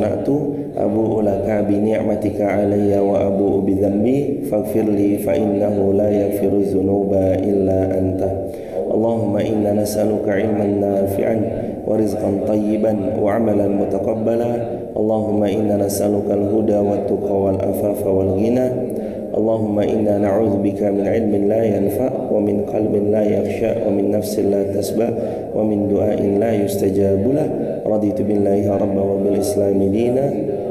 sana'tu abu'u laka bi ni'matika 'alayya wa abu'u bi dhanbi faghfir li fa innahu la yaghfiru dzunuba illa anta. Allahumma inna nas'aluka 'ilman nafi'an wa rizqan tayyiban wa 'amalan mutaqabbala. Allahumma inna nas'aluka al-huda wat tuqa wal afafa wal ghina. Allahumma inna na'udzubika min 'ilmin la yanfa' wa min qalbin la yakhsha wa min nafsin la tasba wa min du'ain la yustajabu lah. Raditu billahi rabba wa bil islami dina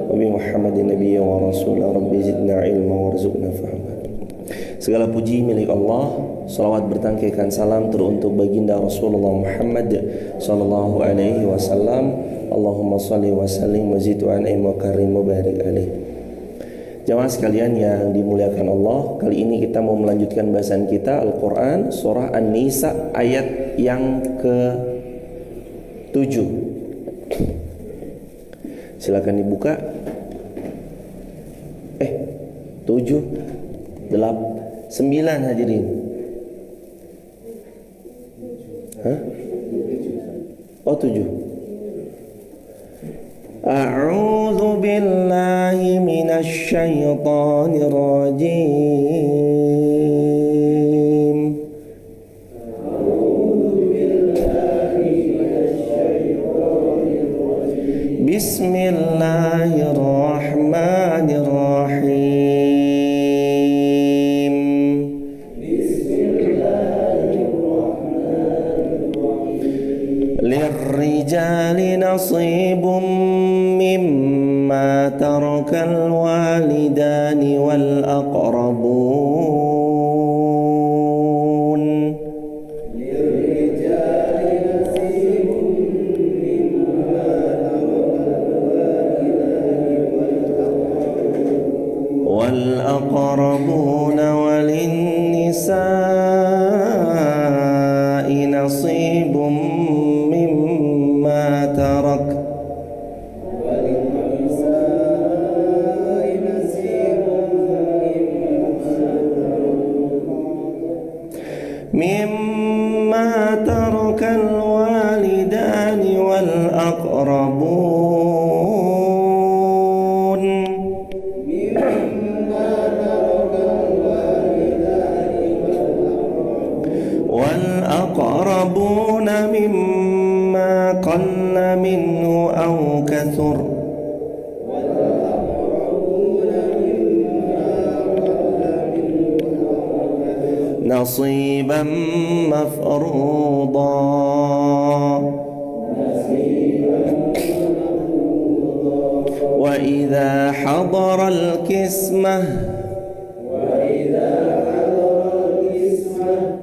wa bi Muhammadin nabiyya wa rasula. Rabbi zidna ilma warzuqna fahma. Segala puji milik Allah. Salawat bertangkaikan salam teruntuk baginda Rasulullah Muhammad sallallahu alaihi wasallam. Allahumma shalli wa sallim wa zid wa an'im wa karim wa barik alaihi. Jamaah sekalian yang dimuliakan Allah, kali ini kita mau melanjutkan bahasan kita Al-Quran surah An-Nisa ayat yang ke-7. Silakan dibuka. 7 8 9 hadirin. Oh 7. A'udzu billahi minasy syaithanir rajim. Bismillahirrahmanirrahim. Lirrijali nasibum mimma tarakal walidani wal aqrabun. Wal aqrabuna walin nisa'i nasibum mimma tarak. Mimma tarakal walidani wal aqrabun. Wal aqrabuna mimma qalla minhu aw kathur. نصيبا مفروضا. وإذا حضر القسمة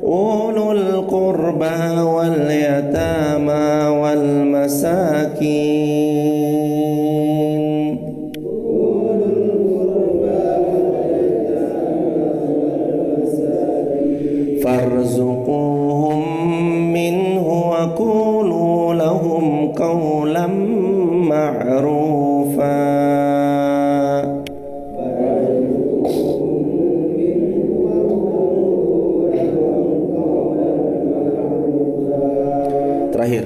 أولو القربى واليتامى والمساكين فارزقوهم منه وقولوا لهم قولا معروفا. Terakhir,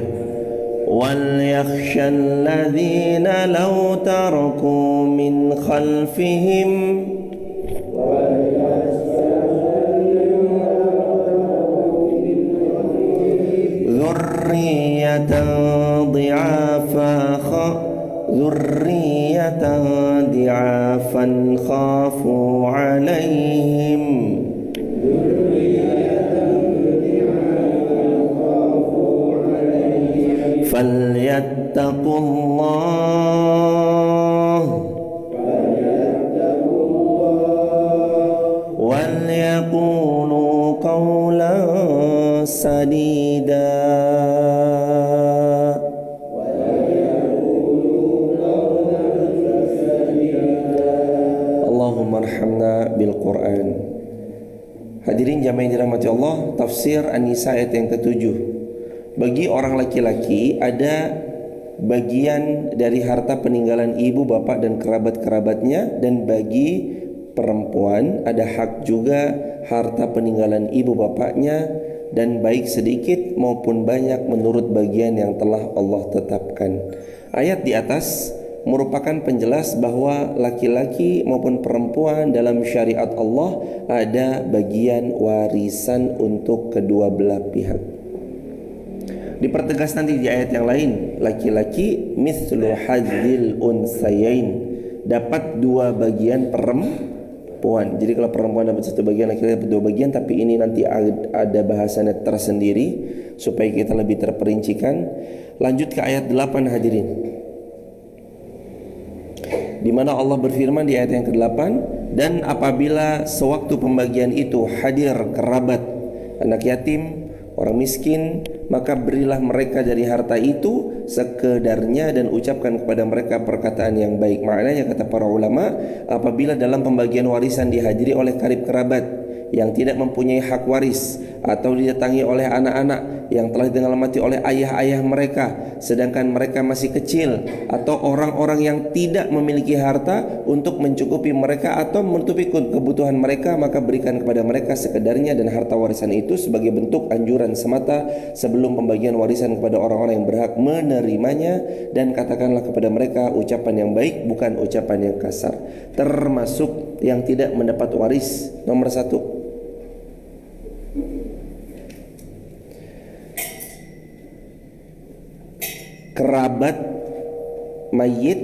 وَلْيَخْشَى الَّذِينَ لَوْ تَرَكُوا مِنْ خَلْفِهِمْ ذُرِّيَّةً ضِعَافًا خَافُوا عَلَيْهِمْ فَلْيَتَّقُوا اللَّهَ وَلْيَقُولُوا قَوْلًا سَدِيدًا. Allahumma arhamna bil Qur'an. Hadirin jamaah yang dirahmati Allah, tafsir An-Nisa ayat yang ke-7. Bagi orang laki-laki ada bagian dari harta peninggalan ibu, bapak dan kerabat-kerabatnya, dan bagi perempuan ada hak juga harta peninggalan ibu bapaknya, dan baik sedikit maupun banyak menurut bagian yang telah Allah tetapkan. Ayat di atas merupakan penjelas bahwa laki-laki maupun perempuan dalam syariat Allah ada bagian warisan untuk kedua belah pihak. Dipertegas nanti di ayat yang lain, laki-laki mithlu hadzil unsayain, dapat dua bagian perempuan. Jadi kalau perempuan dapat satu bagian, laki-laki dapat dua bagian, tapi ini nanti ada bahasannya tersendiri supaya kita lebih terperincikan. Lanjut ke ayat 8 hadirin, di mana Allah berfirman di ayat yang ke-8, dan apabila sewaktu pembagian itu hadir kerabat, anak yatim, orang miskin, maka berilah mereka dari harta itu sekedarnya dan ucapkan kepada mereka perkataan yang baik. Maknanya kata para ulama, apabila dalam pembagian warisan dihadiri oleh karib kerabat yang tidak mempunyai hak waris, atau didatangi oleh anak-anak yang telah ditinggal mati oleh ayah-ayah mereka sedangkan mereka masih kecil, atau orang-orang yang tidak memiliki harta untuk mencukupi mereka atau menutupi kebutuhan mereka, maka berikan kepada mereka sekedarnya dan harta warisan itu sebagai bentuk anjuran semata sebelum pembagian warisan kepada orang-orang yang berhak menerimanya, dan katakanlah kepada mereka ucapan yang baik, bukan ucapan yang kasar. Termasuk yang tidak mendapat waris, nomor 1, kerabat mayit.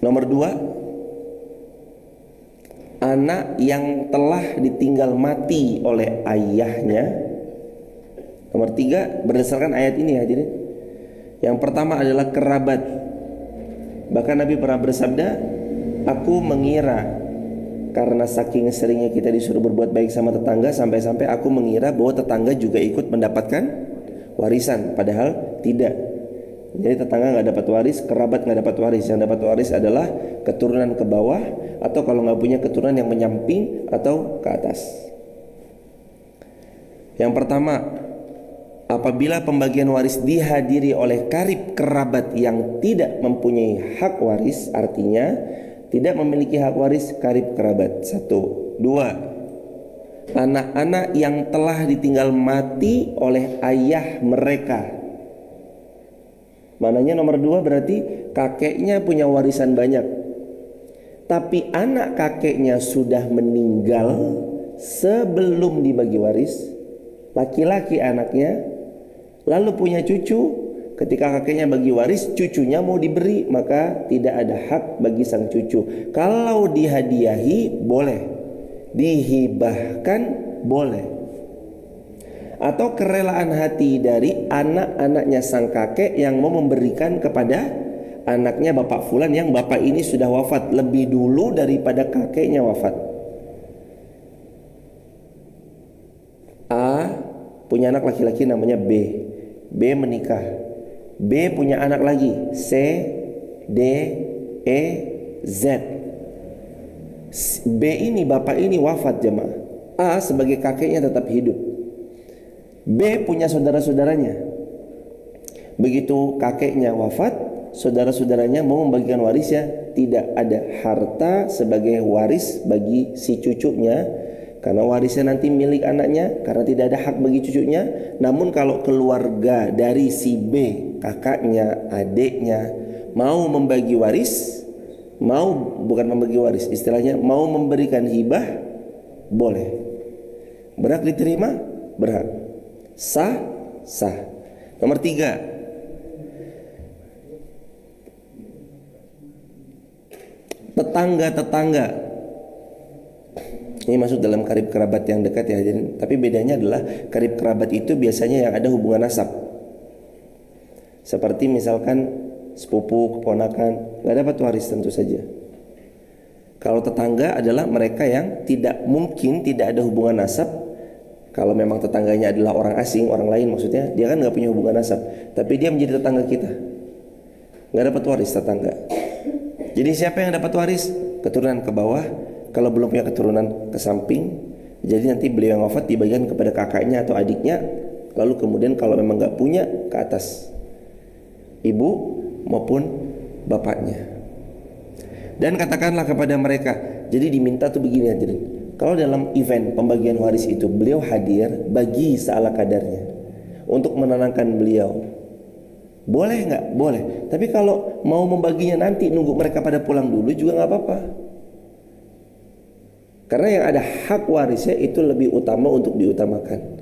Nomor 2, anak yang telah ditinggal mati oleh ayahnya. Nomor 3, berdasarkan ayat ini hadirin, yang pertama adalah kerabat. Bahkan Nabi pernah bersabda, aku mengira, karena saking seringnya kita disuruh berbuat baik sama tetangga, sampai-sampai aku mengira bahwa tetangga juga ikut mendapatkan warisan, padahal tidak. Jadi tetangga nggak dapat waris, kerabat nggak dapat waris. Yang dapat waris adalah keturunan ke bawah, atau kalau nggak punya keturunan yang menyamping atau ke atas. Yang pertama, apabila pembagian waris dihadiri oleh karib kerabat yang tidak mempunyai hak waris, artinya tidak memiliki hak waris karib kerabat. 1. 2, anak-anak yang telah ditinggal mati oleh ayah mereka. Maknanya nomor 2 berarti kakeknya punya warisan banyak, tapi anak kakeknya sudah meninggal sebelum dibagi waris, laki-laki anaknya, lalu punya cucu. Ketika kakeknya bagi waris, cucunya mau diberi, maka tidak ada hak bagi sang cucu. Kalau dihadiahi boleh, dihibahkan boleh, atau kerelaan hati dari anak-anaknya sang kakek yang mau memberikan kepada anaknya bapak fulan yang bapak ini sudah wafat lebih dulu daripada kakeknya wafat. A punya anak laki-laki namanya B. B menikah. B punya anak lagi C, D, E, Z. B ini bapak ini wafat jemaah. A sebagai kakeknya tetap hidup. B punya saudara-saudaranya. Begitu kakeknya wafat, saudara-saudaranya mau membagikan warisnya, tidak ada harta sebagai waris bagi si cucunya, karena warisnya nanti milik anaknya, karena tidak ada hak bagi cucunya. Namun kalau keluarga dari si B, kakaknya, adiknya mau membagi waris, bukan membagi waris, istilahnya mau memberikan hibah, boleh. Berhak diterima? Berhak. Sah? Sah. Nomor 3, tetangga-tetangga. Ini masuk dalam karib kerabat yang dekat ya hadirin. Tapi bedanya adalah karib kerabat itu biasanya yang ada hubungan nasab. Seperti misalkan sepupu, keponakan, nggak dapat waris tentu saja. Kalau tetangga adalah mereka yang tidak mungkin tidak ada hubungan nasab. Kalau memang tetangganya adalah orang asing, orang lain maksudnya, dia kan nggak punya hubungan nasab, tapi dia menjadi tetangga kita, nggak dapat waris tetangga. Jadi siapa yang dapat waris? Keturunan ke bawah. Kalau belum punya keturunan ke samping, jadi nanti beliau yang wafat dibagikan kepada kakaknya atau adiknya. Lalu kemudian kalau memang nggak punya, ke atas ibu maupun bapaknya. Dan katakanlah kepada mereka, jadi diminta tuh begini hadirin, kalau dalam event pembagian waris itu beliau hadir, bagi seala kadarnya untuk menenangkan beliau, Boleh nggak? Boleh. Tapi kalau mau membaginya nanti, nunggu mereka pada pulang dulu juga nggak apa-apa. Karena yang ada hak warisnya itu lebih utama untuk diutamakan.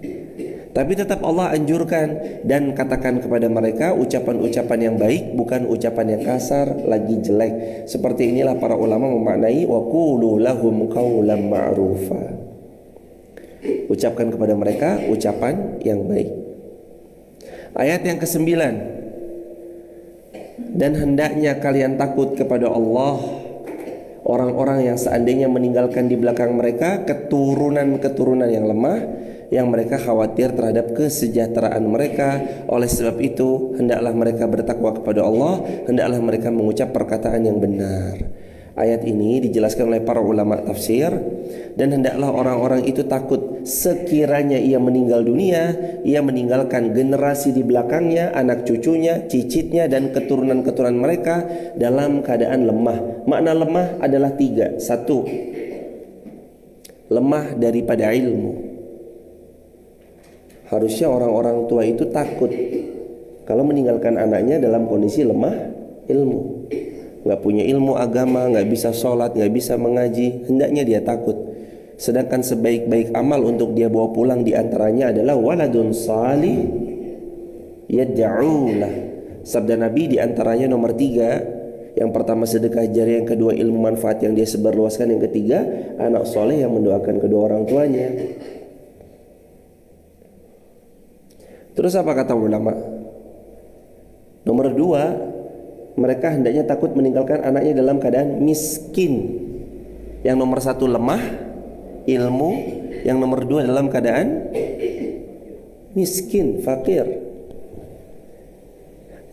Tapi tetap Allah anjurkan dan katakan kepada mereka ucapan-ucapan yang baik, bukan ucapan yang kasar lagi jelek. Seperti inilah para ulama memaknai wa qulu lahum qawlan ma'rufa. Ucapkan kepada mereka ucapan yang baik. Ayat yang ke-9. Dan hendaknya kalian takut kepada Allah, orang-orang yang seandainya meninggalkan di belakang mereka keturunan-keturunan yang lemah, yang mereka khawatir terhadap kesejahteraan mereka. Oleh sebab itu hendaklah mereka bertakwa kepada Allah, hendaklah mereka mengucap perkataan yang benar. Ayat ini dijelaskan oleh para ulama tafsir. Dan hendaklah orang-orang itu takut sekiranya ia meninggal dunia, ia meninggalkan generasi di belakangnya, anak cucunya, cicitnya dan keturunan-keturunan mereka dalam keadaan lemah. Makna lemah adalah 3. 1, lemah daripada ilmu. Harusnya orang-orang tua itu takut kalau meninggalkan anaknya dalam kondisi lemah ilmu, nggak punya ilmu agama, nggak bisa sholat, nggak bisa mengaji. Hendaknya dia takut. Sedangkan sebaik-baik amal untuk dia bawa pulang diantaranya adalah waladun salih yad'ulah. Sabda Nabi diantaranya nomor 3. Yang pertama sedekah jariah, yang kedua ilmu manfaat yang dia sebarluaskan, yang ketiga anak soleh yang mendoakan kedua orang tuanya. Terus apa kata ulama? Nomor 2, mereka hendaknya takut meninggalkan anaknya dalam keadaan miskin. Yang nomor 1 lemah ilmu, yang nomor 2 dalam keadaan miskin, fakir.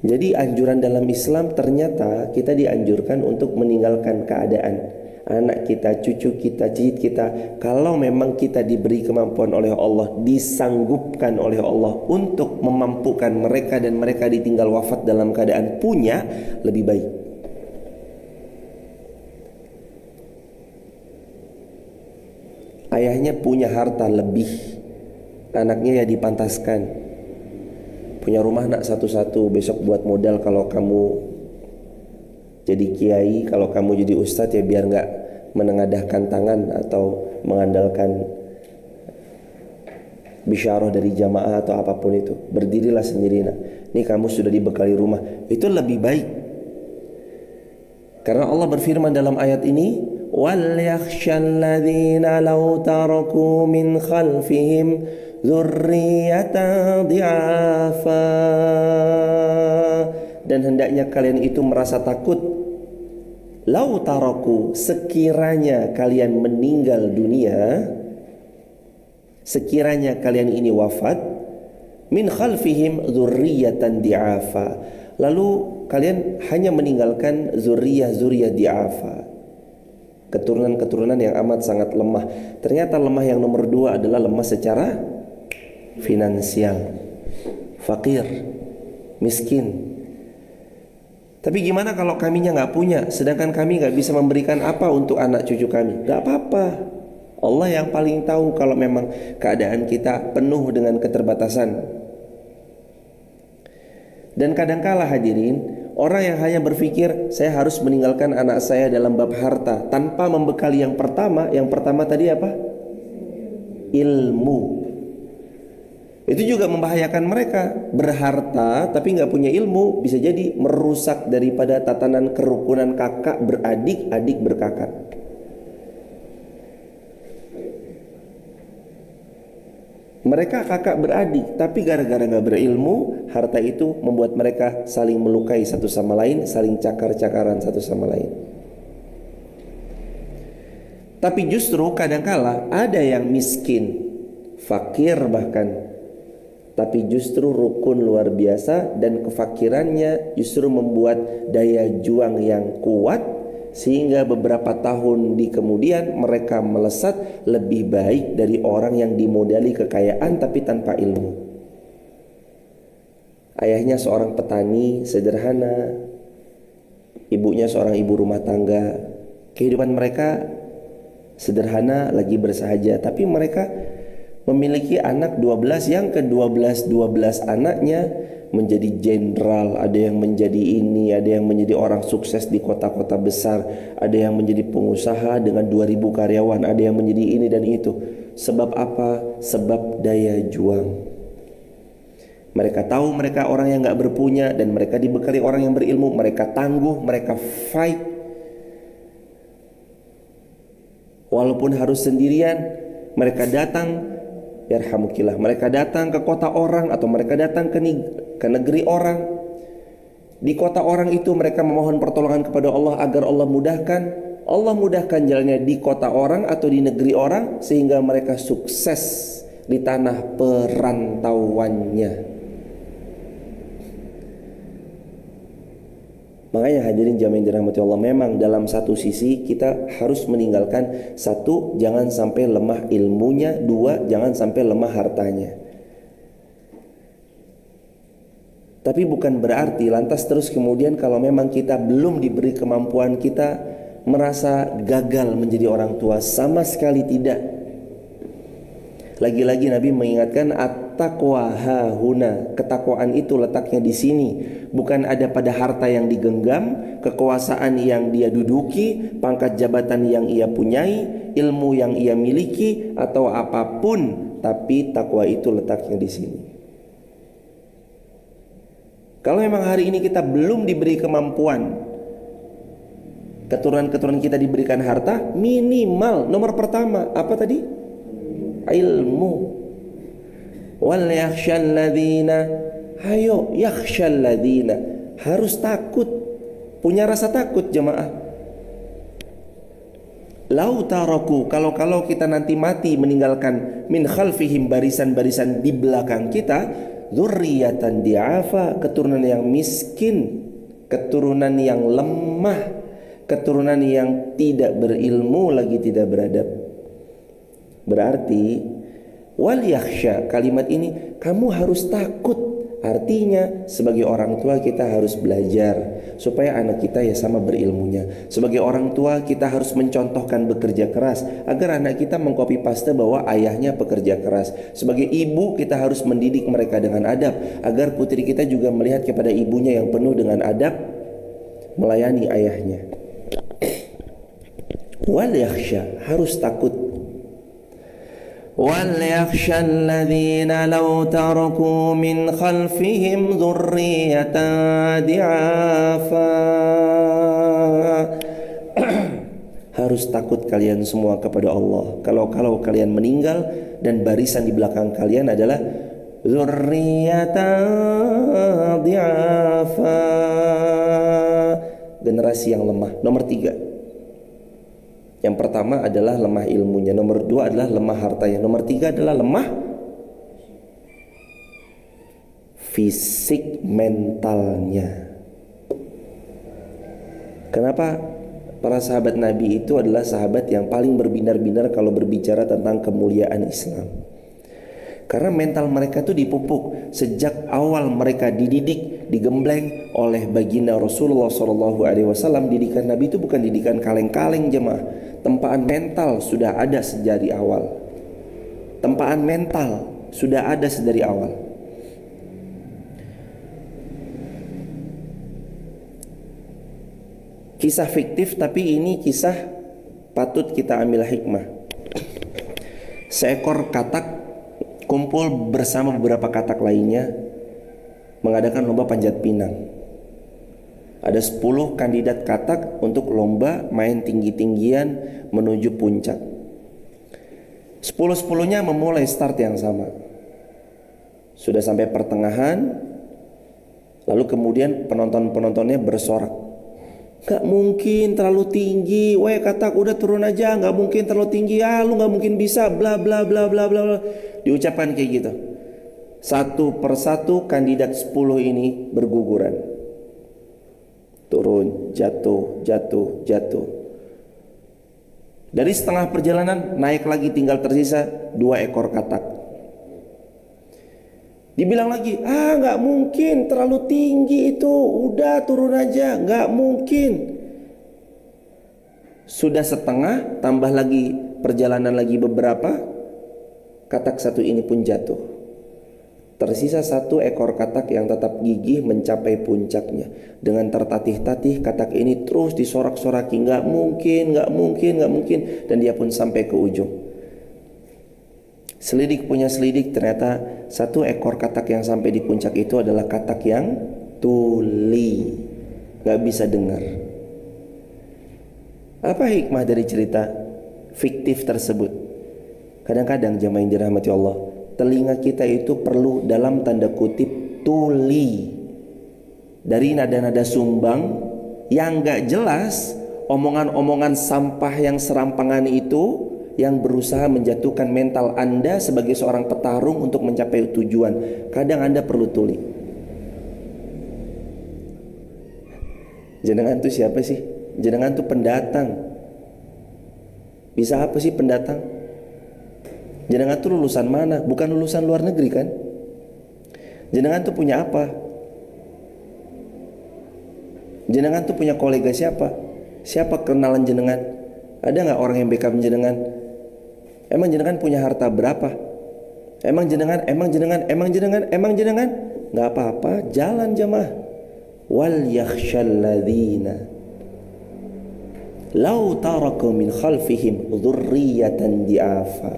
Jadi anjuran dalam Islam ternyata kita dianjurkan untuk meninggalkan keadaan anak kita, cucu kita, cicit kita. Kalau memang kita diberi kemampuan oleh Allah, disanggupkan oleh Allah untuk memampukan mereka dan mereka ditinggal wafat dalam keadaan punya, lebih baik. Ayahnya punya harta lebih, anaknya ya dipantaskan. Punya rumah nak satu-satu, besok buat modal kalau kamu jadi kiai, kalau kamu jadi ustadz ya biar gak menengadahkan tangan atau mengandalkan bisyarah dari jamaah atau apapun itu. Berdirilah sendiri nak, ini kamu sudah dibekali rumah. Itu lebih baik. Karena Allah berfirman dalam ayat ini, وَلْيَخْشَى الَّذِينَ لَوْ تَرَكُوا مِنْ خَلْفِهِمْ ذُرِّيَّةً ضِعَافًا. Dan hendaknya kalian itu merasa takut, lau taraku, sekiranya kalian meninggal dunia, sekiranya kalian ini wafat, min khalfihim dzurriyyatan di'afa, lalu kalian hanya meninggalkan zuriyah di'afa, keturunan-keturunan yang amat sangat lemah. Ternyata lemah yang nomor 2 adalah lemah secara finansial, fakir, miskin. Tapi gimana kalau kaminya gak punya, sedangkan kami gak bisa memberikan apa untuk anak cucu kami? Gak apa-apa, Allah yang paling tahu kalau memang keadaan kita penuh dengan keterbatasan. Dan kadangkala hadirin, orang yang hanya berpikir saya harus meninggalkan anak saya dalam bab harta tanpa membekali yang pertama tadi apa? Ilmu. Itu juga membahayakan mereka. Berharta tapi gak punya ilmu bisa jadi merusak daripada tatanan kerukunan kakak beradik, adik berkakak. Mereka kakak beradik, tapi gara-gara gak berilmu, harta itu membuat mereka saling melukai satu sama lain, saling cakar-cakaran satu sama lain. Tapi justru kadangkala ada yang miskin, fakir bahkan, tapi justru rukun luar biasa, dan kefakirannya justru membuat daya juang yang kuat, sehingga beberapa tahun di kemudian mereka melesat lebih baik dari orang yang dimodali kekayaan tapi tanpa ilmu. Ayahnya seorang petani sederhana, ibunya seorang ibu rumah tangga. Kehidupan mereka sederhana lagi bersahaja, tapi mereka memiliki anak 12, yang ke-12 anaknya menjadi jenderal, ada yang menjadi ini, ada yang menjadi orang sukses di kota-kota besar, ada yang menjadi pengusaha dengan 2000 karyawan, ada yang menjadi ini dan itu. Sebab apa? Sebab daya juang. Mereka tahu mereka orang yang gak berpunya, dan mereka dibekali orang yang berilmu. Mereka tangguh, mereka fight, walaupun harus sendirian. Mereka datang, yarhamukillah, mereka datang ke kota orang, atau mereka datang ke negeri orang. Di kota orang itu mereka memohon pertolongan kepada Allah agar Allah mudahkan jalannya di kota orang atau di negeri orang, sehingga mereka sukses di tanah perantauannya. Makanya hadirin jamaah yang dirahmati Allah, memang dalam satu sisi kita harus meninggalkan, satu, jangan sampai lemah ilmunya, dua, jangan sampai lemah hartanya. Tapi bukan berarti lantas terus kemudian kalau memang kita belum diberi kemampuan, kita merasa gagal menjadi orang tua. Sama sekali tidak. Lagi-lagi Nabi mengingatkan, at-taqwa hahuna, ketakwaan itu letaknya di sini, bukan ada pada harta yang digenggam, kekuasaan yang dia duduki, pangkat jabatan yang ia punyai, ilmu yang ia miliki, atau apapun, tapi takwa itu letaknya di sini. Kalau memang hari ini kita belum diberi kemampuan, keturunan-keturunan kita diberikan harta, minimal nomor pertama apa tadi? Ilmu. Wal yakhshal ladzina, ayo yakhshal ladzina, harus takut, punya rasa takut jemaah. Lau taraku, kalau kita nanti mati meninggalkan min khalfihim, barisan-barisan di belakang kita, dzurriyyatan di'afa, keturunan yang miskin, keturunan yang lemah, keturunan yang tidak berilmu lagi tidak beradab. Berarti wal yakhsha, kalimat ini kamu harus takut. Artinya sebagai orang tua kita harus belajar supaya anak kita ya sama berilmunya. Sebagai orang tua kita harus mencontohkan bekerja keras agar anak kita mengcopy paste bahwa ayahnya pekerja keras. Sebagai ibu kita harus mendidik mereka dengan adab agar putri kita juga melihat kepada ibunya yang penuh dengan adab melayani ayahnya. Wal yakhsha, harus takut. وَلْيَخْشَ الَّذِينَ لَوْ تَرَكُوا مِنْ خَلْفِهِمْ ذُرِّيَّةً ضِعَافًا. Harus takut kalian semua kepada Allah. Kalau kalian meninggal dan barisan di belakang kalian adalah dzurriyyatan dhi'afa, generasi yang lemah. Nomor 3, yang pertama adalah lemah ilmunya, nomor 2 adalah lemah hartanya, nomor 3 adalah lemah fisik mentalnya. Kenapa? Para sahabat Nabi itu adalah sahabat yang paling berbinar-binar kalau berbicara tentang kemuliaan Islam. Karena mental mereka itu dipupuk sejak awal, mereka dididik, digembleng oleh baginda Rasulullah SAW. Didikan Nabi itu bukan didikan kaleng-kaleng jemaah. Tempaan mental sudah ada sejak awal. Tempaan mental sudah ada sedari awal. Kisah fiktif, tapi ini kisah patut kita ambil hikmah. Seekor katak kumpul bersama beberapa katak lainnya mengadakan lomba panjat pinang. Ada 10 kandidat katak untuk lomba main tinggi-tinggian menuju puncak. 10-10-nya memulai start yang sama. Sudah sampai pertengahan, lalu kemudian penonton-penontonnya bersorak, "Gak mungkin terlalu tinggi, weh katak udah turun aja, gak mungkin terlalu tinggi, lu gak mungkin bisa, bla bla bla bla bla bla." Diucapkan kayak gitu. Satu persatu kandidat 10 ini berguguran. Turun, jatuh, jatuh, jatuh. Dari setengah perjalanan naik lagi, tinggal tersisa 2 ekor katak. Dibilang lagi, gak mungkin terlalu tinggi itu, udah turun aja, gak mungkin. Sudah setengah, tambah lagi perjalanan lagi beberapa, katak satu ini pun jatuh. Tersisa 1 ekor katak yang tetap gigih mencapai puncaknya. Dengan tertatih-tatih katak ini terus disorak-soraki, nggak mungkin. Dan dia pun sampai ke ujung. Selidik punya selidik, ternyata 1 ekor katak yang sampai di puncak itu adalah katak yang tuli, nggak bisa dengar. Apa hikmah dari cerita fiktif tersebut? Kadang-kadang jamaah yang dirahmati Allah, telinga kita itu perlu dalam tanda kutip tuli dari nada-nada sumbang yang gak jelas, omongan-omongan sampah yang serampangan itu yang berusaha menjatuhkan mental Anda sebagai seorang petarung untuk mencapai tujuan. Kadang Anda perlu tuli. Jenengan itu siapa sih? Jenengan itu pendatang. Bisa apa sih pendatang? Jenengan tuh lulusan mana? Bukan lulusan luar negeri kan? Jenengan tuh punya apa? Jenengan tuh punya kolega siapa? Siapa kenalan jenengan? Ada nggak orang yang backup jenengan? Emang jenengan punya harta berapa? Emang jenengan? Nggak apa-apa, jalan jamaah. Wal yakhshalladzina lau taraku min khalfihim dzurriyyatan di'afa.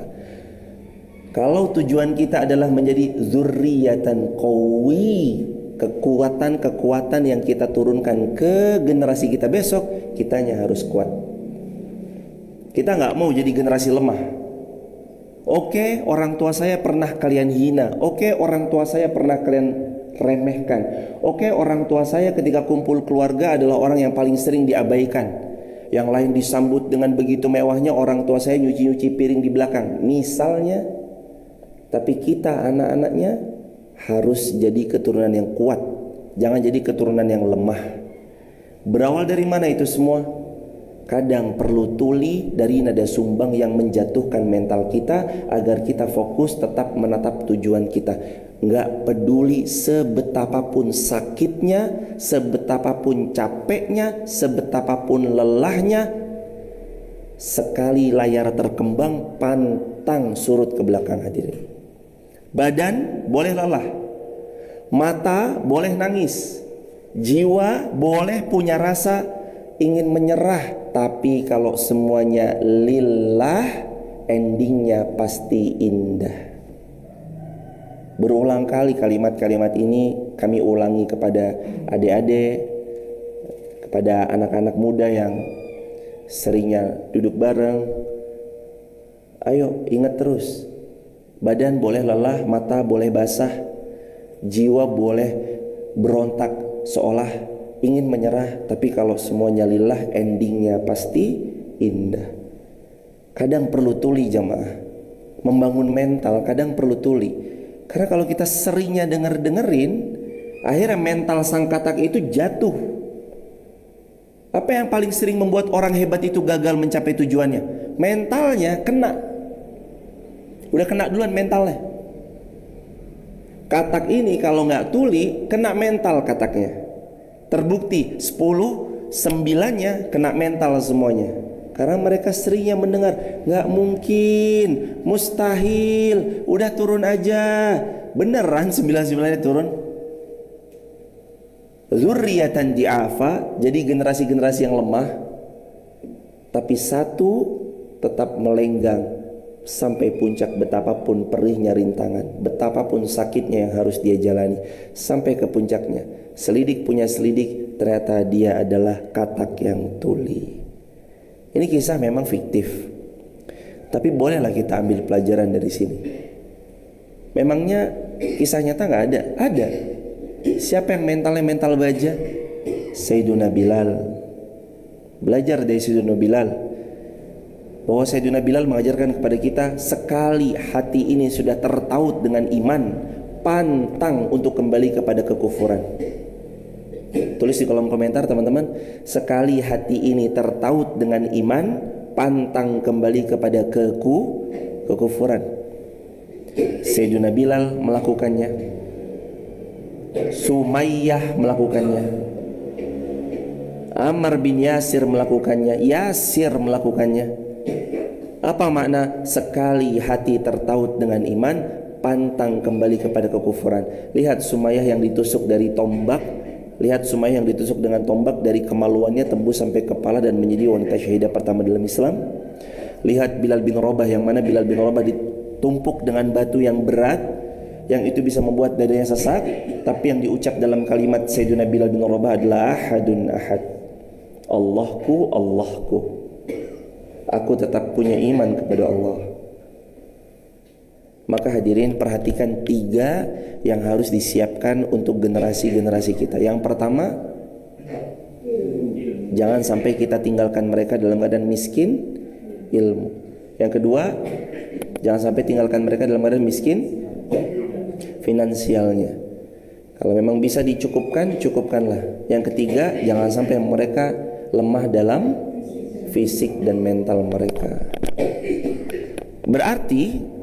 Kalau tujuan kita adalah menjadi zurriyatan qawi, kekuatan yang kita turunkan ke generasi kita besok, kitanya harus kuat. Kita nggak mau jadi generasi lemah. Oke, orang tua saya pernah kalian hina. Oke, orang tua saya pernah kalian remehkan. Oke, orang tua saya ketika kumpul keluarga adalah orang yang paling sering diabaikan. Yang lain disambut dengan begitu mewahnya, orang tua saya nyuci-nyuci piring di belakang misalnya. Tapi kita anak-anaknya harus jadi keturunan yang kuat, jangan jadi keturunan yang lemah. Berawal dari mana itu semua? Kadang perlu tuli dari nada sumbang yang menjatuhkan mental kita agar kita fokus tetap menatap tujuan kita. Nggak peduli sebetapapun sakitnya, sebetapapun capeknya, sebetapapun lelahnya, sekali layar terkembang pantang surut ke belakang hadirin. Badan boleh lelah, mata boleh nangis, jiwa boleh punya rasa ingin menyerah, tapi kalau semuanya lillah, endingnya pasti indah. Berulang kali kalimat-kalimat ini kami ulangi kepada adik-adik, kepada anak-anak muda yang seringnya duduk bareng. Ayo ingat terus, badan boleh lelah, mata boleh basah, jiwa boleh berontak seolah ingin menyerah, tapi kalau semuanya lillah, endingnya pasti indah. Kadang perlu tuli jamaah, membangun mental kadang perlu tuli. Karena kalau kita seringnya dengerin, akhirnya mental sang katak itu jatuh. Apa yang paling sering membuat orang hebat itu gagal mencapai tujuannya? Mentalnya kena. Udah kena duluan mentalnya. Katak ini kalau nggak tuli, kena mental kataknya. Terbukti 10, 9-nya kena mental semuanya. Karena mereka seringnya mendengar, nggak mungkin, mustahil, udah turun aja. Beneran 9-9-nya turun. Zurriyatan di'afa, jadi generasi-generasi yang lemah. Tapi satu tetap melenggang sampai puncak, betapapun perihnya rintangan, betapapun sakitnya yang harus dia jalani, sampai ke puncaknya. Selidik punya selidik, ternyata dia adalah katak yang tuli. Ini kisah memang fiktif, tapi bolehlah kita ambil pelajaran dari sini. Memangnya kisah nyata nggak ada? Ada. Siapa yang mentalnya mental baja? Sayyiduna Bilal. Belajar dari Sayyiduna Bilal, bahwa Sayyiduna Bilal mengajarkan kepada kita, sekali hati ini sudah tertaut dengan iman, pantang untuk kembali kepada kekufuran. Tulis di kolom komentar teman-teman, sekali hati ini tertaut dengan iman, pantang kembali kepada kekufuran. Sayyiduna Bilal melakukannya, Sumayyah melakukannya, Ammar bin Yasir melakukannya, Yasir melakukannya. Apa makna sekali hati tertaut dengan iman, pantang kembali kepada kekufuran. Lihat Sumayyah yang ditusuk dari tombak, lihat Sumayyah yang ditusuk dengan tombak, dari kemaluannya tembus sampai kepala dan menjadi wanita syahidah pertama dalam Islam. Lihat Bilal bin Rabah, yang mana Bilal bin Rabah ditumpuk dengan batu yang berat, yang itu bisa membuat dadanya sesak, tapi yang diucap dalam kalimat Sayyidina Bilal bin Rabah adalah ahadun ahad, Allahku, Allahku, aku tetap punya iman kepada Allah. Maka hadirin, perhatikan 3 yang harus disiapkan untuk generasi-generasi kita. Yang pertama, jangan sampai kita tinggalkan mereka dalam keadaan miskin ilmu. Yang kedua, jangan sampai tinggalkan mereka dalam keadaan miskin finansialnya. Kalau memang bisa dicukupkan, cukupkanlah. Yang ketiga, jangan sampai mereka lemah dalam fisik dan mental mereka. Berarti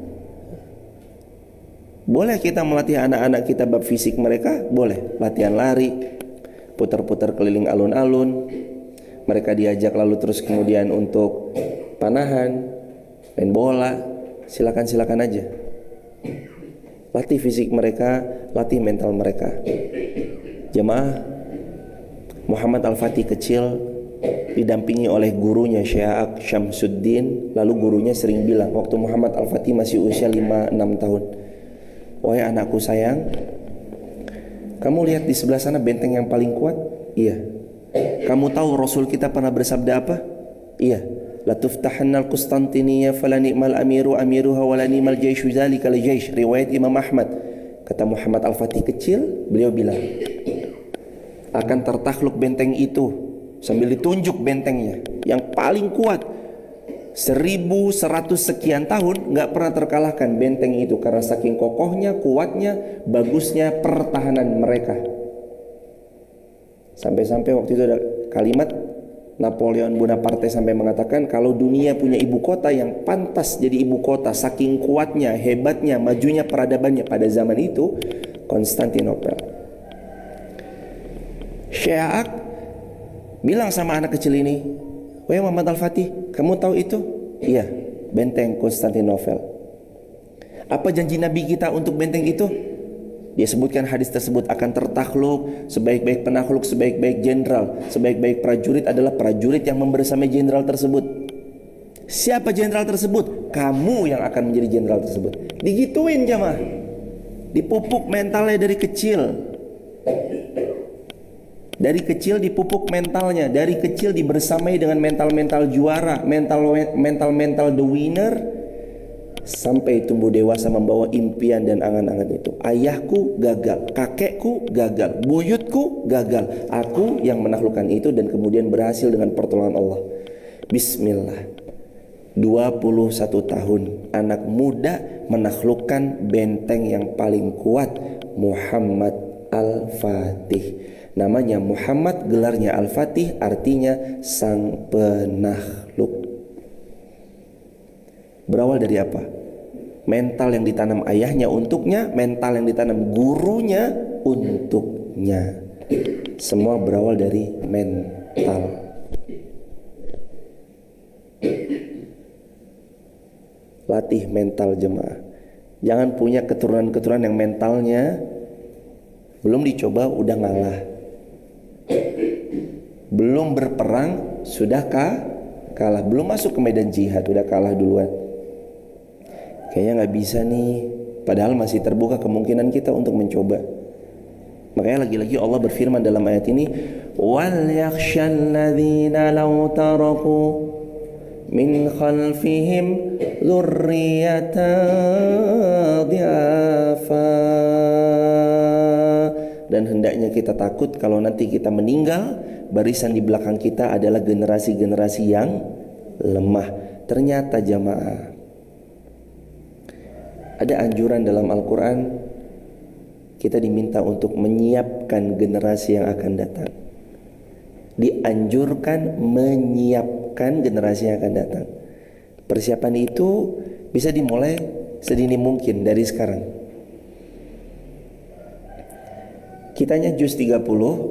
boleh kita melatih anak-anak kita bab fisik mereka, boleh. Latihan lari, putar-putar keliling alun-alun. Mereka diajak lalu terus kemudian untuk panahan, main bola. Silakan aja. Latih fisik mereka, latih mental mereka. Jemaah, Muhammad Al-Fatih kecil didampingi oleh gurunya Syekh Syamsuddin. Lalu gurunya sering bilang, waktu Muhammad Al-Fatih masih usia 5-6 tahun, wahai anakku sayang, kamu lihat di sebelah sana benteng yang paling kuat? Iya. Kamu tahu Rasul kita pernah bersabda apa? Iya. La tuftahannal Qustantiniyah fala ni'mal amiru amiruha wala ni'mal jaishu dzalika al jaish. Riwayat Imam Ahmad. Kata Muhammad Al-Fatih kecil, beliau bilang, akan tertakluk benteng itu, sambil ditunjuk bentengnya yang paling kuat. 1100 sekian tahun nggak pernah terkalahkan benteng itu, karena saking kokohnya, kuatnya, bagusnya pertahanan mereka. Sampai-sampai waktu itu ada kalimat Napoleon Bonaparte sampai mengatakan, kalau dunia punya ibu kota yang pantas jadi ibu kota, saking kuatnya, hebatnya, majunya peradabannya pada zaman itu, Konstantinopel. Syekh bilang sama anak kecil ini, wahai Muhammad Al-Fatih, kamu tahu itu? Iya, benteng Konstantinopel. Apa janji Nabi kita untuk benteng itu? Dia sebutkan hadis tersebut, akan tertakluk sebaik-baik penakluk, sebaik-baik jenderal, sebaik-baik prajurit adalah prajurit yang membersamai jenderal tersebut. Siapa jenderal tersebut? Kamu yang akan menjadi jenderal tersebut. Digituin jamaah, dipupuk mentalnya dari kecil. Dari kecil dipupuk mentalnya, dari kecil dibersamai dengan mental-mental juara, mental the winner, sampai tumbuh dewasa membawa impian dan angan-angan itu. Ayahku gagal, kakekku gagal, buyutku gagal, aku yang menaklukkan itu dan kemudian berhasil dengan pertolongan Allah. Bismillah. 21 tahun, anak muda menaklukkan benteng yang paling kuat, Muhammad Al-Fatih. Namanya Muhammad, gelarnya Al-Fatih, artinya sang penakluk. Berawal dari apa? Mental yang ditanam ayahnya untuknya, mental yang ditanam gurunya untuknya. Semua berawal dari mental. Latih mental jemaah. Jangan punya keturunan-keturunan yang mentalnya belum dicoba udah ngalah, belum berperang sudah kalah, belum masuk ke medan jihad udah kalah duluan. Kayaknya nggak bisa nih, padahal masih terbuka kemungkinan kita untuk mencoba. Makanya lagi-lagi Allah berfirman dalam ayat ini, wal yakhshalladzina law taraku min khalfihim dzurriyyatan dhi'afa. Dan hendaknya kita takut kalau nanti kita meninggal, barisan di belakang kita adalah generasi-generasi yang lemah. Ternyata jamaah, ada anjuran dalam Al-Quran, kita diminta untuk menyiapkan generasi yang akan datang. Dianjurkan menyiapkan generasi yang akan datang. Persiapan itu bisa dimulai sedini mungkin dari sekarang. Kitanya juz 30,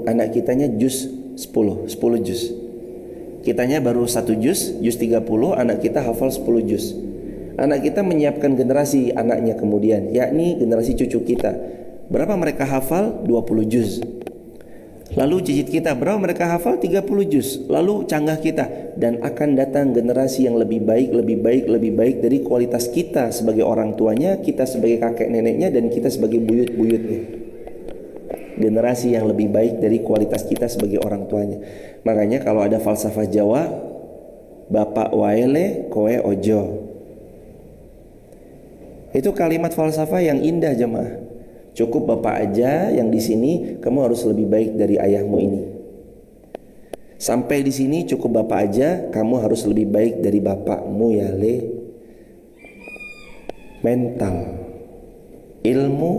anak kitanya juz 10 juz. Kitanya baru 1 juz 30, anak kita hafal 10 juz. Anak kita menyiapkan generasi anaknya kemudian, yakni generasi cucu kita. Berapa mereka hafal? 20 juz. Lalu cicit kita, berapa mereka hafal? 30 juz. Lalu canggah kita. Dan akan datang generasi yang lebih baik, lebih baik, lebih baik dari kualitas kita sebagai orang tuanya, kita sebagai kakek neneknya, dan kita sebagai buyut-buyutnya. Generasi yang lebih baik dari kualitas kita sebagai orang tuanya. Makanya kalau ada falsafah Jawa, bapak waele kowe ojo. Itu kalimat falsafah yang indah jemaah. Cukup bapak aja yang di sini, kamu harus lebih baik dari ayahmu ini. Sampai di sini cukup bapak aja, kamu harus lebih baik dari bapakmu ya le. Mental, ilmu,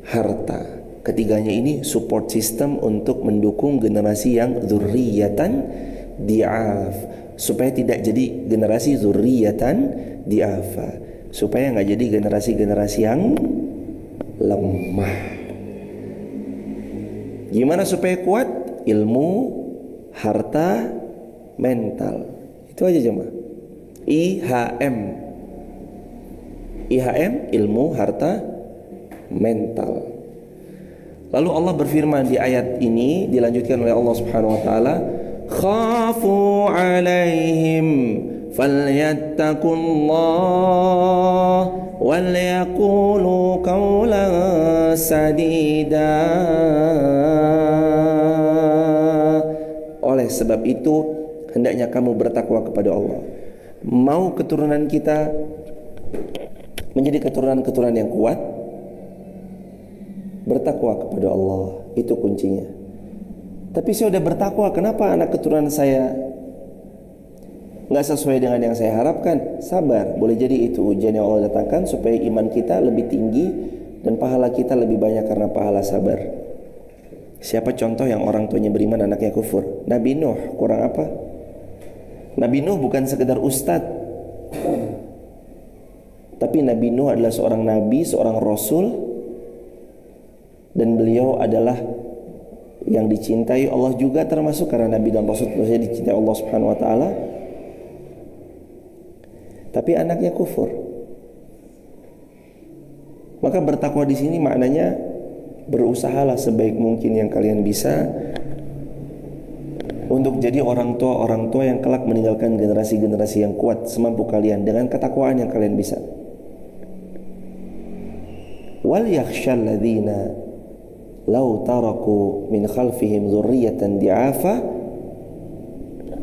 harta. Ketiganya ini support system untuk mendukung generasi yang dzurriyatan di'af, supaya tidak jadi generasi dzurriyatan di'afa, supaya nggak jadi generasi-generasi yang lemah. Gimana supaya kuat? Ilmu, harta, mental. Itu aja jemaah. IHM. IHM, ilmu, harta, mental. Lalu Allah berfirman di ayat ini, dilanjutkan oleh Allah Subhanahu wa taala, khafu alaihim falyattaqullah wal yaqulu qawlan sadida. Oleh sebab itu hendaknya kamu bertakwa kepada Allah. Mau keturunan kita menjadi keturunan-keturunan yang kuat, bertakwa kepada Allah, itu kuncinya. Tapi saya udah bertakwa, kenapa anak keturunan saya nggak sesuai dengan yang saya harapkan? Sabar, boleh jadi itu ujian yang Allah datangkan supaya iman kita lebih tinggi dan pahala kita lebih banyak karena pahala sabar. Siapa contoh yang orang tuanya beriman anaknya kufur? Nabi Nuh, kurang apa? Nabi Nuh bukan sekedar ustadz, tapi Nabi Nuh adalah seorang nabi, seorang rasul, dan beliau adalah yang dicintai Allah juga, termasuk karena Nabi dan Rasul maksudnya dicintai Allah Subhanahu wa taala. Tapi anaknya kufur. Maka bertakwa di sini maknanya berusahalah sebaik mungkin yang kalian bisa untuk jadi orang tua yang kelak meninggalkan generasi-generasi yang kuat semampu kalian dengan ketakwaan yang kalian bisa. Wal yakhshal ladzina lau taraku min khalfihim dzurriyyatan di'afa.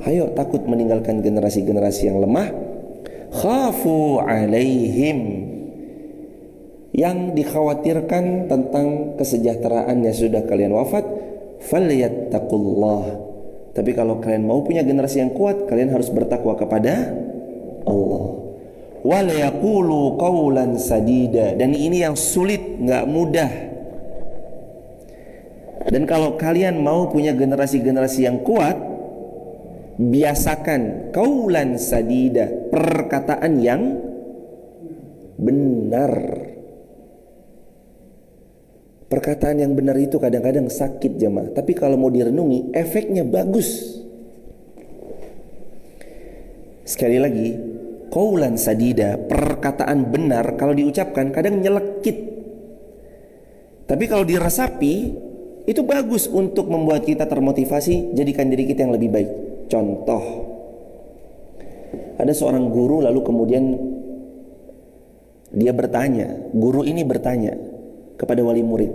Ayo takut meninggalkan generasi-generasi yang lemah. Khafu alaihim, yang dikhawatirkan tentang kesejahteraan yang sudah kalian wafat. Falyattaqullah, tapi kalau kalian mau punya generasi yang kuat, kalian harus bertakwa kepada Allah. Wal yaqulu qawlan sadida, dan ini yang sulit, nggak mudah. Dan kalau kalian mau punya generasi-generasi yang kuat, biasakan qaulan sadida, perkataan yang benar. Perkataan yang benar itu kadang-kadang sakit jemaah, tapi kalau mau direnungi efeknya bagus. Sekali lagi, qaulan sadida, perkataan benar kalau diucapkan kadang nyelekit, tapi kalau diresapi itu bagus untuk membuat kita termotivasi, jadikan diri kita yang lebih baik. Contoh, ada seorang guru lalu kemudian dia bertanya, guru ini bertanya kepada wali murid,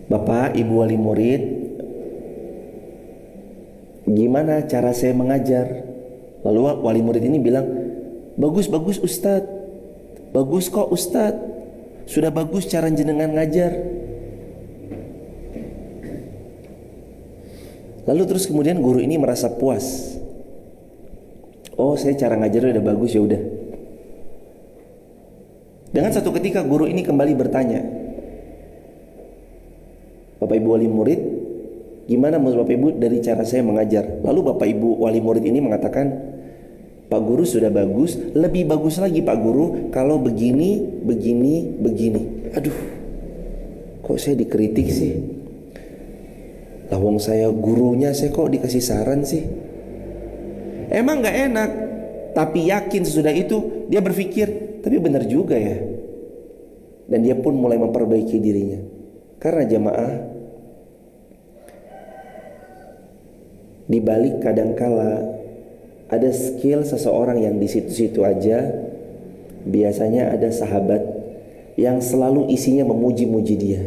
Bapak, Ibu wali murid, gimana cara saya mengajar? Lalu wali murid ini bilang, bagus Ustadz, bagus kok Ustadz, sudah bagus cara jenengan ngajar. Lalu terus kemudian guru ini merasa puas. Oh, saya cara ngajarnya udah bagus, ya udah. Dengan satu ketika guru ini kembali bertanya, Bapak Ibu wali murid, gimana menurut Bapak Ibu dari cara saya mengajar? Lalu Bapak Ibu wali murid ini mengatakan, Pak Guru sudah bagus, lebih bagus lagi Pak Guru kalau begini. Aduh, kok saya dikritik sih? Lawang saya gurunya, saya kok dikasih saran sih? Emang gak enak. tapi yakin sesudah itu dia berpikir, tapi benar juga ya. Dan dia pun mulai memperbaiki dirinya. Karena jamaah, di balik kadangkala ada skill seseorang yang di situ-situ aja, biasanya ada sahabat yang selalu isinya memuji-muji dia.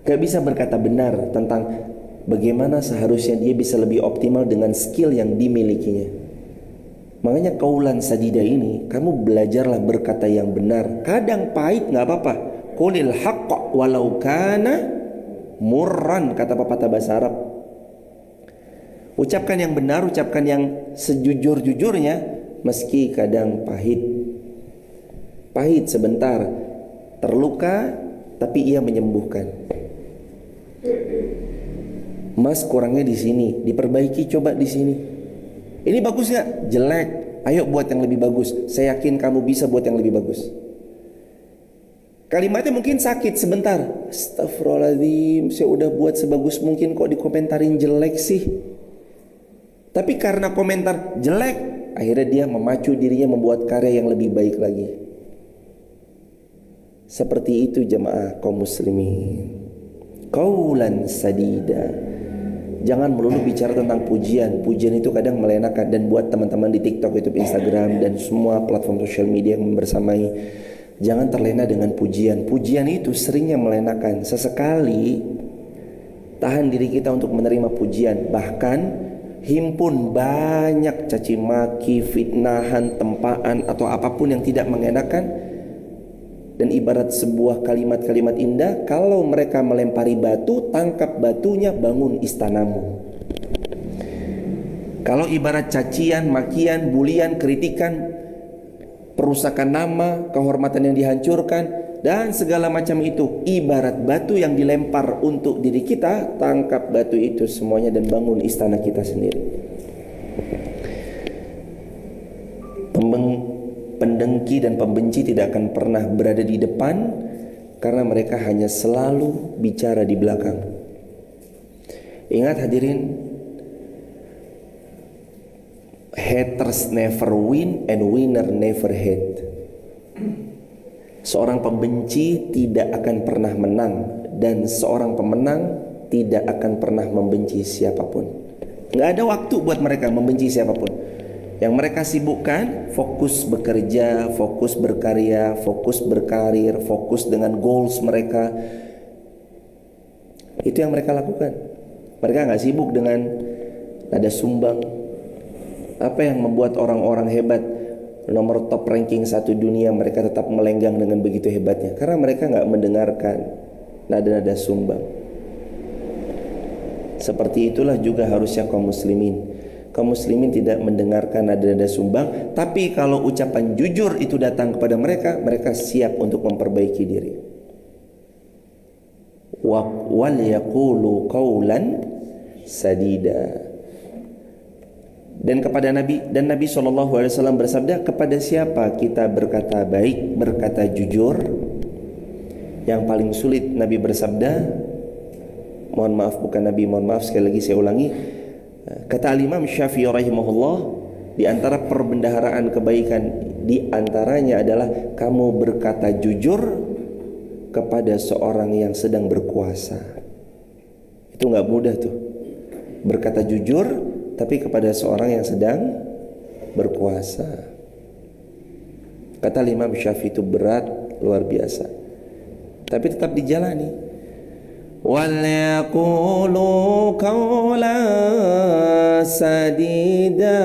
Gak bisa berkata benar tentang bagaimana seharusnya dia bisa lebih optimal dengan skill yang dimilikinya. Makanya qaulan sadida ini, kamu belajarlah berkata yang benar. Kadang pahit gak apa-apa. Qulil haqq walau kana murran, kata pepatah bahasa Arab. Ucapkan yang benar, ucapkan yang sejujur-jujurnya, meski kadang pahit. Pahit sebentar, terluka, tapi ia menyembuhkan. Mas, kurangnya di sini, diperbaiki, coba di sini. Ini bagus nggak? Jelek. Ayo buat yang lebih bagus. Saya yakin kamu bisa buat yang lebih bagus. Kalimatnya mungkin sakit sebentar. Astagfirullahaladzim, saya udah buat sebagus mungkin kok dikomentarin jelek sih. Tapi karena komentar jelek, akhirnya dia memacu dirinya membuat karya yang lebih baik lagi. Seperti itu jamaah kaum muslimin. Qaulan sadida. Jangan melulu bicara tentang pujian. Pujian itu kadang melenakan. Dan buat teman-teman di TikTok, YouTube, Instagram, dan semua platform sosial media yang bersamai, jangan terlena dengan pujian. Pujian itu seringnya melenakan. Sesekali tahan diri kita untuk menerima pujian. Bahkan himpun banyak caci maki, fitnahan, tempaan, atau apapun yang tidak mengenakan. Dan ibarat sebuah kalimat-kalimat indah, kalau mereka melempari batu, tangkap batunya, bangun istanamu. Kalau ibarat cacian, makian, bulian, kritikan, perusakan nama, kehormatan yang dihancurkan, dan segala macam itu, ibarat batu yang dilempar untuk diri kita, tangkap batu itu semuanya dan bangun istana kita sendiri. Pendengki dan pembenci tidak akan pernah berada di depan, karena mereka hanya selalu bicara di belakang. Ingat hadirin, haters never win and winner never hate. Seorang pembenci tidak akan pernah menang, dan seorang pemenang tidak akan pernah membenci siapapun. Gak ada waktu buat mereka membenci siapapun. Yang mereka sibukkan, fokus bekerja, fokus berkarya, fokus berkarir, fokus dengan goals mereka. Itu yang mereka lakukan. Mereka gak sibuk dengan nada sumbang. Apa yang membuat orang-orang hebat, nomor top ranking 1 dunia, mereka tetap melenggang dengan begitu hebatnya? Karena mereka gak mendengarkan nada-nada sumbang. Seperti itulah juga harusnya kaum muslimin. Kaum muslimin tidak mendengarkan nada-nada sumbang, tapi kalau ucapan jujur itu datang kepada mereka, mereka siap untuk memperbaiki diri. Wal yaqulu qaulan sadida. Dan kepada Nabi, dan Nabi SAW bersabda, kepada siapa kita berkata baik, berkata jujur? Yang paling sulit Nabi bersabda, mohon maaf bukan Nabi, mohon maaf sekali lagi saya ulangi. Kata Imam Syafi'i rahimahullah, di antara perbendaharaan kebaikan, di antaranya adalah kamu berkata jujur kepada seorang yang sedang berkuasa. Itu gak mudah tuh, berkata jujur tapi kepada seorang yang sedang berkuasa. Kata Imam Syafi'i itu berat, luar biasa, tapi tetap dijalani. وَلْيَقُولُوا قَوْلًا سَدِيدًا.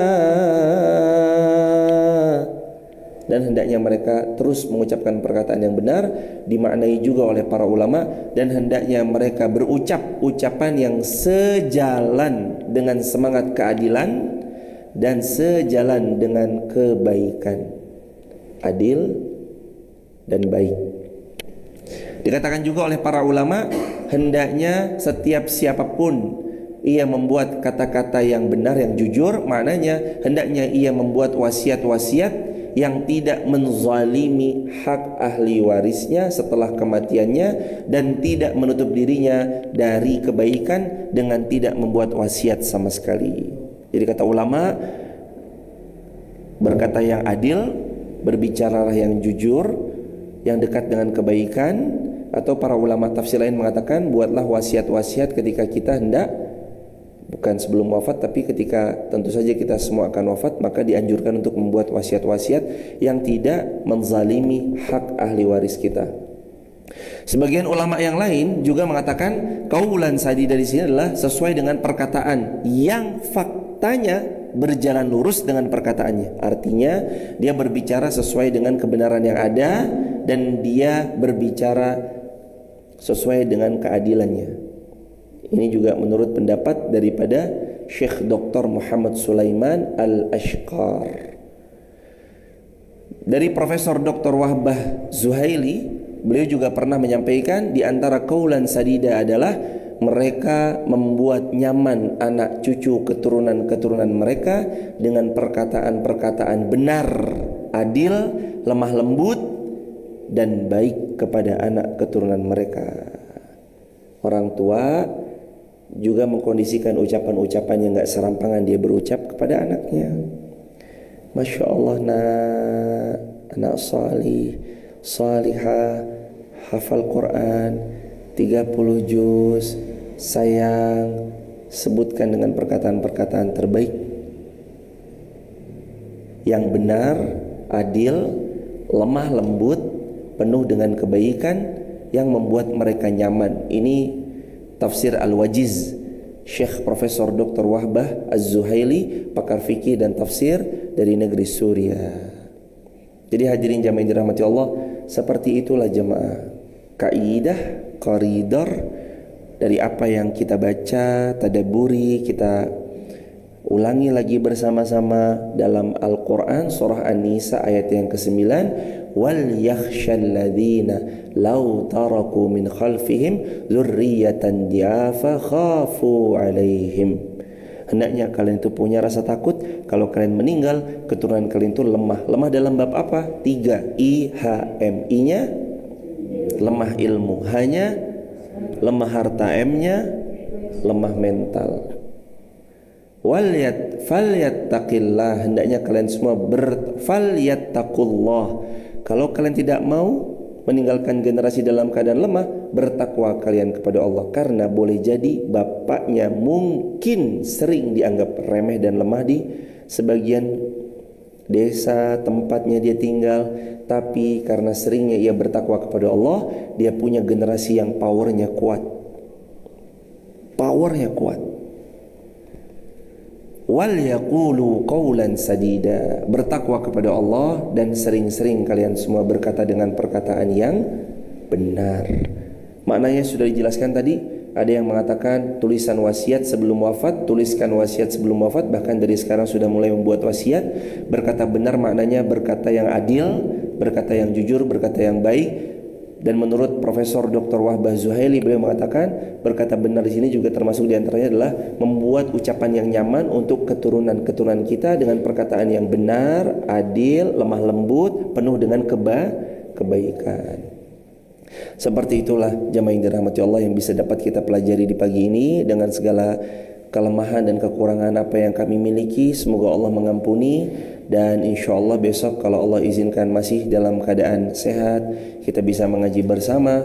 Dan hendaknya mereka terus mengucapkan perkataan yang benar, dimaknai juga oleh para ulama. Dan hendaknya mereka berucap ucapan yang sejalan dengan semangat keadilan dan sejalan dengan kebaikan, adil dan baik. Dikatakan juga oleh para ulama, hendaknya setiap siapapun ia membuat kata-kata yang benar, yang jujur, maknanya hendaknya ia membuat wasiat-wasiat yang tidak menzalimi hak ahli warisnya setelah kematiannya, dan tidak menutup dirinya dari kebaikan dengan tidak membuat wasiat sama sekali. Jadi kata ulama, berkata yang adil, berbicaralah yang jujur, yang dekat dengan kebaikan. Atau para ulama tafsir lain mengatakan, buatlah wasiat-wasiat ketika kita hendak, bukan sebelum wafat, tapi ketika tentu saja kita semua akan wafat, maka dianjurkan untuk membuat wasiat-wasiat yang tidak menzalimi hak ahli waris kita. Sebagian ulama yang lain juga mengatakan qaulan sadida di sini adalah sesuai dengan perkataan yang faktanya berjalan lurus dengan perkataannya. Artinya dia berbicara sesuai dengan kebenaran yang ada dan dia berbicara sesuai dengan keadilannya. Ini juga menurut pendapat daripada Syekh Dr. Muhammad Sulaiman Al-Ashqar. Dari Profesor Dr. Wahbah Zuhaili, beliau juga pernah menyampaikan di antara qaulan sadida adalah mereka membuat nyaman anak cucu keturunan-keturunan mereka dengan perkataan-perkataan benar, adil, lemah lembut dan baik kepada anak keturunan mereka. Orang tua juga mengkondisikan ucapan-ucapan yang gak serampangan dia berucap kepada anaknya. Masya Allah nak, anak salih, salihah, hafal Quran 30 juz, sayang, sebutkan dengan perkataan-perkataan terbaik yang benar, adil, lemah lembut, penuh dengan kebaikan yang membuat mereka nyaman. Ini tafsir Al-Wajiz Syekh Profesor Dr. Wahbah Az-Zuhaili, pakar fikih dan tafsir dari negeri Suriah. Jadi hadirin jamaah yang dirahmati Allah, seperti itulah jamaah kaidah, koridor dari apa yang kita baca, tadabburi, kita ulangi lagi bersama-sama dalam Al-Quran surah An-Nisa ayat yang ke-9, wal yakhshal ladzina law taraku min khalfihim dzurriyyatan diafa khafu alaihim. Hendaknya kalian itu punya rasa takut kalau kalian meninggal keturunan kalian itu lemah. Lemah dalam bab apa? 3 IHM. I-nya lemah ilmu, H-nya lemah harta, M-nya lemah mental. Falyattaqillah, hendaknya kalian semua falyattaqullah. Kalau kalian tidak mau meninggalkan generasi dalam keadaan lemah, bertakwa kalian kepada Allah. Karena boleh jadi bapaknya mungkin sering dianggap remeh dan lemah di sebagian desa tempatnya dia tinggal, tapi karena seringnya ia bertakwa kepada Allah, dia punya generasi yang powernya kuat. Wal yaqulu qawlan sadida, bertakwa kepada Allah dan sering-sering kalian semua berkata dengan perkataan yang benar. Maknanya sudah dijelaskan tadi. Ada yang mengatakan tulisan wasiat sebelum wafat, tuliskan wasiat sebelum wafat, bahkan dari sekarang sudah mulai membuat wasiat. Berkata benar maknanya berkata yang adil, berkata yang jujur, berkata yang baik. Dan menurut Profesor Dr. Wahbah Zuhaili, beliau mengatakan berkata benar di sini juga termasuk diantaranya adalah membuat ucapan yang nyaman untuk keturunan-keturunan kita dengan perkataan yang benar, adil, lemah lembut, penuh dengan kebaikan. Seperti itulah jamaah yang dirahmati Allah yang bisa dapat kita pelajari di pagi ini dengan segala kelemahan dan kekurangan apa yang kami miliki. Semoga Allah mengampuni, dan insya Allah besok kalau Allah izinkan masih dalam keadaan sehat, kita bisa mengaji bersama.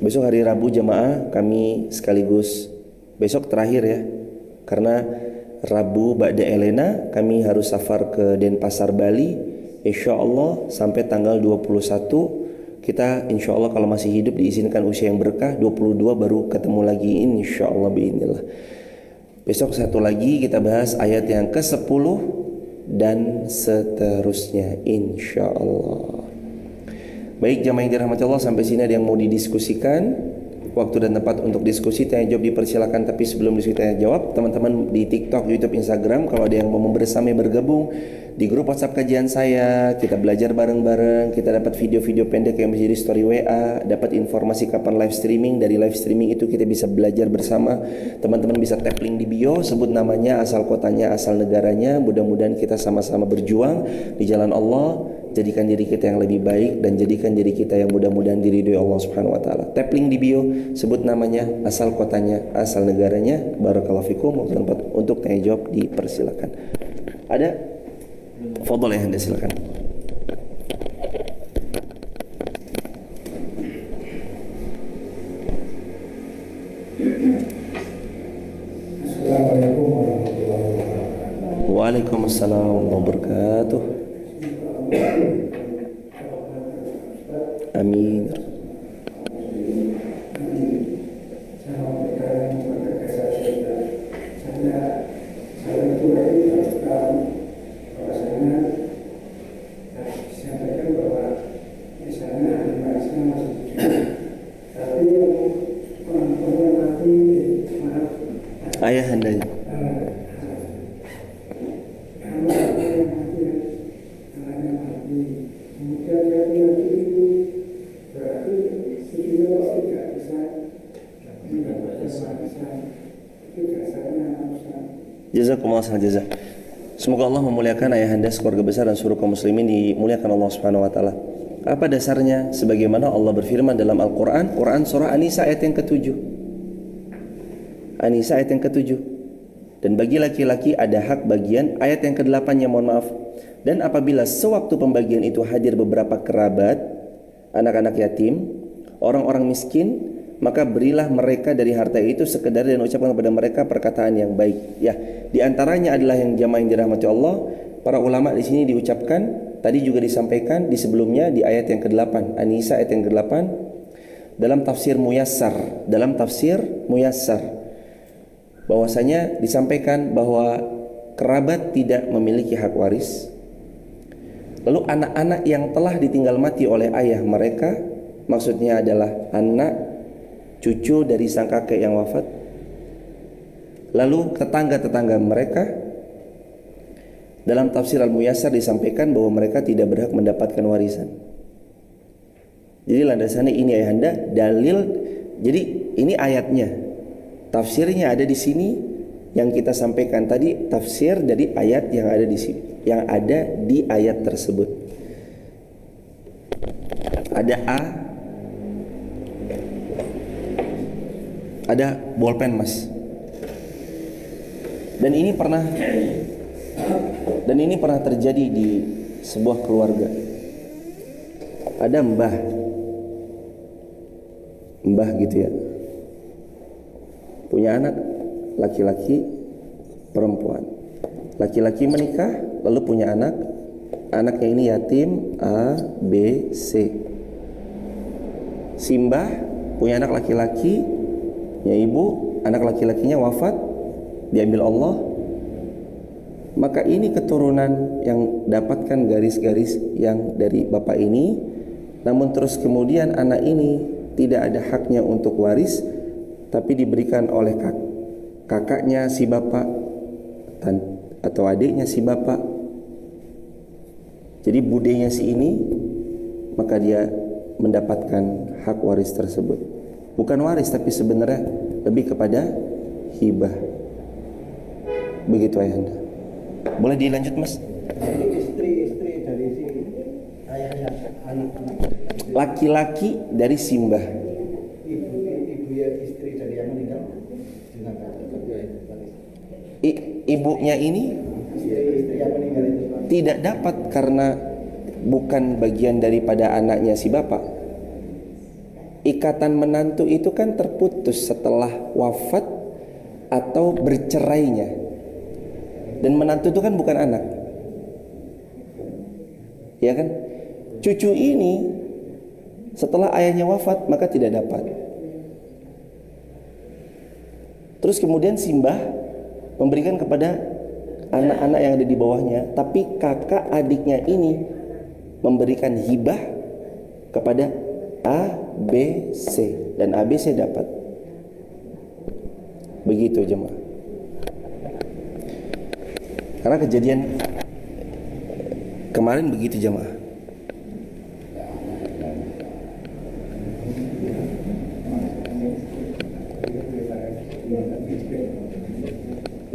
Besok hari Rabu jamaah kami sekaligus besok terakhir ya, karena Rabu Ba'da Elena kami harus safar ke Denpasar Bali. Insya Allah sampai tanggal 21 kita insya Allah kalau masih hidup diizinkan usia yang berkah, 22 baru ketemu lagi insya Allah biidznillah. Besok satu lagi kita bahas ayat yang ke-10 dan seterusnya insya Allah. Baik jamaah yang dirahmati Allah, sampai sini ada yang mau didiskusikan? Waktu dan tempat untuk diskusi tanya jawab dipersilakan, tapi sebelum diskusi tanya jawab, teman-teman di TikTok, YouTube, Instagram, kalau ada yang mau bersama bergabung di grup WhatsApp kajian saya, kita belajar bareng-bareng, kita dapat video-video pendek yang menjadi story WA, dapat informasi kapan live streaming, dari live streaming itu kita bisa belajar bersama. Teman-teman bisa tap link di bio, sebut namanya, asal kotanya, asal negaranya. Mudah-mudahan kita sama-sama berjuang di jalan Allah jadikan diri kita yang lebih baik, dan jadikan diri kita yang mudah-mudahan diridhoi Allah Subhanahu wa taala. Tap link di bio, sebut namanya, asal kotanya, asal negaranya. Barakallahu fikum. Untuk tanya jawab dipersilakan. Ada? Fadhol ya Anda, silakan. Assalamualaikum warahmatullahi wabarakatuh. Waalaikumsalam warahmatullahi wabarakatuh. Amin. Ayah handanya. Jazakumullah khairan jazak. Semoga Allah memuliakan ayahanda sekeluarga besar dan seluruh kaum muslimin dimuliakan Allah Subhanahu wa taala. Apa dasarnya? Sebagaimana Allah berfirman dalam Al-Qur'an, Quran surah An-Nisa ayat yang ke-7. An-Nisa ayat yang ke-7. Dan bagi laki-laki ada hak bagian, ayat yang ke-8-nya, mohon maaf. Dan apabila sewaktu pembagian itu hadir beberapa kerabat, anak-anak yatim, orang-orang miskin, maka berilah mereka dari harta itu sekedar dan ucapkan kepada mereka perkataan yang baik. Ya, di antaranya adalah yang jamaah yang dirahmati Allah. Para ulama di sini diucapkan, tadi juga disampaikan di sebelumnya di ayat yang ke-8, An-Nisa ayat yang ke-8, dalam tafsir Muyassar, bahwasanya disampaikan bahwa kerabat tidak memiliki hak waris. Lalu anak-anak yang telah ditinggal mati oleh ayah mereka, maksudnya adalah anak cucu dari sang kakek yang wafat, lalu tetangga-tetangga mereka. Dalam tafsir Al-Muyassar disampaikan bahwa mereka tidak berhak mendapatkan warisan. Jadi landasannya ini ayahanda, dalil. Jadi ini ayatnya, tafsirnya ada di sini. Yang kita sampaikan tadi tafsir dari ayat yang ada di sini, yang ada di ayat tersebut. Ada A, ada bolpen mas. Dan ini pernah terjadi di sebuah keluarga. Ada mbah gitu ya, punya anak laki-laki, perempuan. Laki-laki menikah lalu punya anak. Anaknya ini yatim A, B, C. Si mbah punya anak laki-laki, ya ibu, anak laki-lakinya wafat, diambil Allah. Maka ini keturunan yang dapatkan garis-garis yang dari bapak ini. Namun terus kemudian anak ini tidak ada haknya untuk waris, tapi diberikan oleh kakaknya si bapak atau adiknya si bapak. Jadi budenya si ini, maka dia mendapatkan hak waris tersebut. Bukan waris, tapi sebenarnya lebih kepada hibah. Begitu ayahanda. Boleh dilanjut mas? Istri dari si ayahnya, anak-anak. Laki-laki dari simbah. Ibu ya, istri dari yang meninggal. Ibunya ini Istri yang meninggal itu tidak dapat karena bukan bagian daripada anaknya si bapak. Ikatan menantu itu kan terputus setelah wafat atau bercerainya. Dan menantu itu kan bukan anak. Ya kan? Cucu ini setelah ayahnya wafat maka tidak dapat. Terus kemudian simbah memberikan kepada anak-anak yang ada di bawahnya, tapi kakak adiknya ini memberikan hibah kepada A, B, C, dan A, B, C dapat. Begitu jemaah. Karena kejadian kemarin begitu jemaah.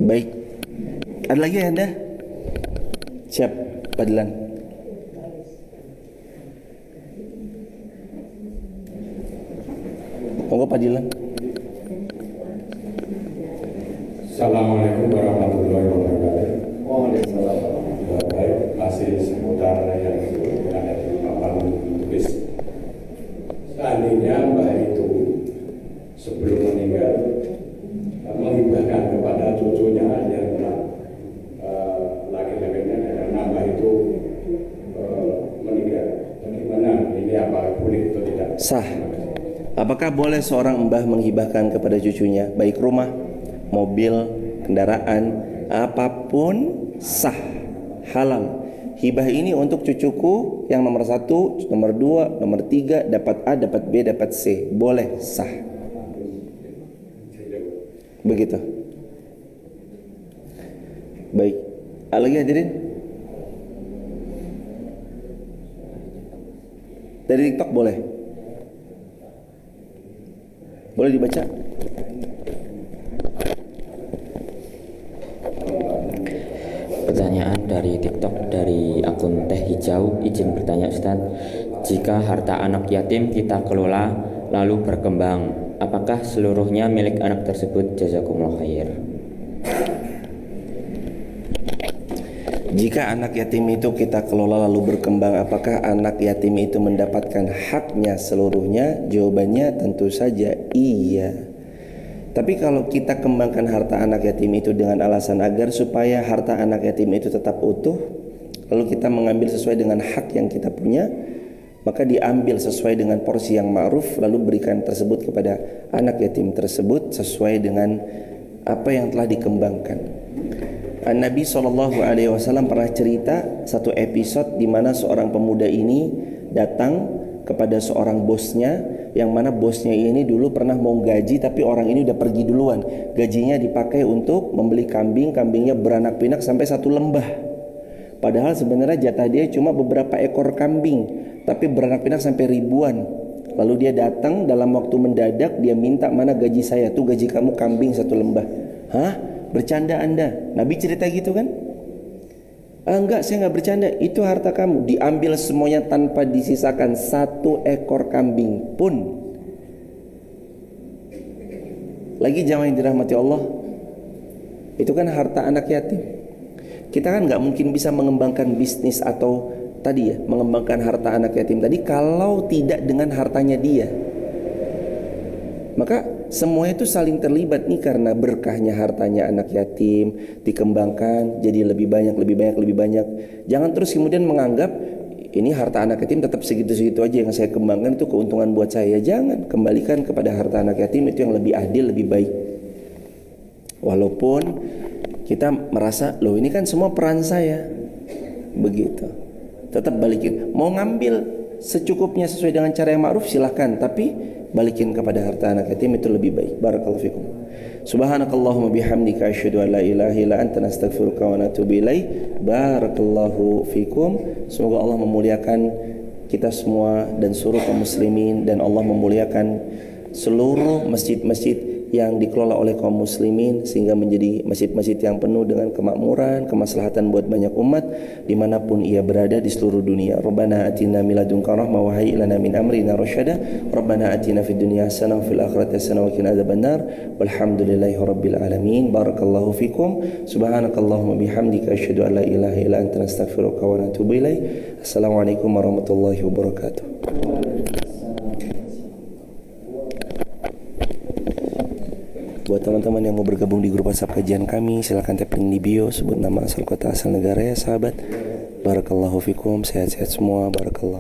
Baik. Ada lagi Anda? Siap, Padilan. Pak Dilan. Assalamualaikum warahmatullahi wabarakatuh. Waalaikumsalam. Baik, masih seputar yang ada di papan tulis. Seandainya Mbah itu sebelum meninggal menghibahkan kepada cucunya yang laki-lakinya karena Mbah itu meninggal. Bagaimana? Ini apa boleh atau tidak? Sah. Apakah boleh seorang mbah menghibahkan kepada cucunya baik rumah, mobil, kendaraan, apapun sah, halal. Hibah ini untuk cucuku yang nomor 1, nomor 2, nomor 3, dapat A, dapat B, dapat C. Boleh, sah. Begitu. Baik. Ada lagi hadirin? Dari TikTok boleh? Boleh dibaca? Pertanyaan dari TikTok dari akun Teh Hijau. Izin bertanya Ustaz, jika harta anak yatim kita kelola lalu berkembang, apakah seluruhnya milik anak tersebut? Jazakumullah khair. Jika anak yatim itu kita kelola lalu berkembang, apakah anak yatim itu mendapatkan haknya seluruhnya? Jawabannya tentu saja iya. Tapi kalau kita kembangkan harta anak yatim itu dengan alasan agar supaya harta anak yatim itu tetap utuh, lalu kita mengambil sesuai dengan hak yang kita punya, maka diambil sesuai dengan porsi yang ma'ruf, lalu berikan tersebut kepada anak yatim tersebut sesuai dengan apa yang telah dikembangkan. Nabi SAW pernah cerita satu episode di mana seorang pemuda ini datang kepada seorang bosnya, yang mana bosnya ini dulu pernah mau gaji tapi orang ini udah pergi duluan. Gajinya dipakai untuk membeli kambing, kambingnya beranak pinak sampai 1 lembah. Padahal sebenarnya jatah dia cuma beberapa ekor kambing, tapi beranak pinak sampai ribuan. Lalu dia datang dalam waktu mendadak, dia minta, mana gaji saya? Tuh gaji kamu kambing 1 lembah. Hah? Bercanda Anda? Nabi cerita gitu kan? Enggak, saya enggak bercanda. Itu harta kamu. Diambil semuanya tanpa disisakan 1 ekor kambing pun. Lagi jamaah yang dirahmati Allah, itu kan harta anak yatim. Kita kan enggak mungkin bisa mengembangkan bisnis atau tadi ya, mengembangkan harta anak yatim tadi kalau tidak dengan hartanya dia. Maka semua itu saling terlibat nih, karena berkahnya hartanya anak yatim dikembangkan jadi lebih banyak. Jangan terus kemudian menganggap ini harta anak yatim tetap segitu-segitu aja yang saya kembangkan itu keuntungan buat saya. Jangan, kembalikan kepada harta anak yatim, itu yang lebih adil, lebih baik. Walaupun kita merasa loh ini kan semua peran saya, begitu, tetap balikin. Mau ngambil secukupnya sesuai dengan cara yang ma'ruf silahkan, tapi balikin kepada harta anak yatim, itu lebih baik. Barakallahu fikum. Subhanakallahumma bihamdika asyhadu an la ilaha illa anta nastaghfiruka wa natubu ilaik. Barakallahu fikum. Semoga Allah memuliakan kita semua dan seluruh kaum muslimin, dan Allah memuliakan seluruh masjid-masjid yang dikelola oleh kaum muslimin sehingga menjadi masjid-masjid yang penuh dengan kemakmuran, kemaslahatan buat banyak umat dimanapun ia berada di seluruh dunia. Rabbana atina min ladunka rahmah wa hayyi lana min amrina rasyada. Rabbana atina fid dunya hasanah wa fil akhirati hasanah wa qina adzabannar. Walhamdulillahi rabbil alamin. Barakallahu fikum. Subhanakallahumma bihamdika asyhadu an la ilaha illa anta nastaghfiruka wa natubu ilaik. Assalamualaikum warahmatullahi wabarakatuh. Buat teman-teman yang mau bergabung di grup WhatsApp kajian kami, silakan tap link di bio, sebut nama, asal kota, asal negara ya sahabat. Barakallahu fikum, sehat-sehat semua. Barakallah.